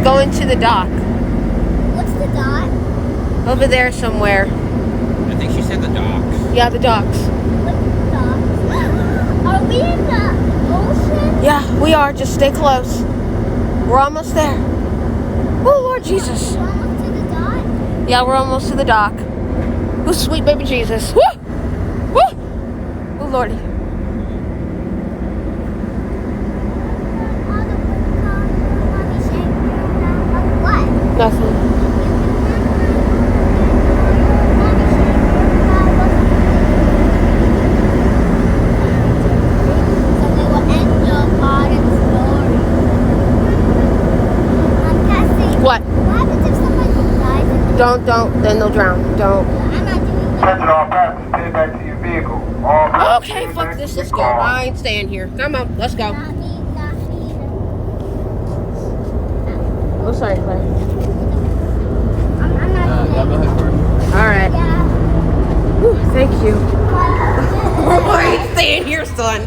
going to the dock. What's the dot? Over there somewhere. I think she said the docks. Yeah, the docks. What's the dot? Are we in the ocean? Yeah, we are. Just stay close. We're almost there. Oh, Lord Jesus. We're almost to the dot. Yeah, we're almost to the dock. Oh, sweet baby Jesus. Woo! Woo! Oh, Lordy. What? Nothing. What? Don't, then they'll drown. Don't. Attention all passengers, head back to your vehicle. All passengers, Okay, head fuck back this. to Let's your go. car. I ain't staying here. Come on, let's go. Oh, sorry, Claire. All right. Whew, thank you. I ain't staying here, son.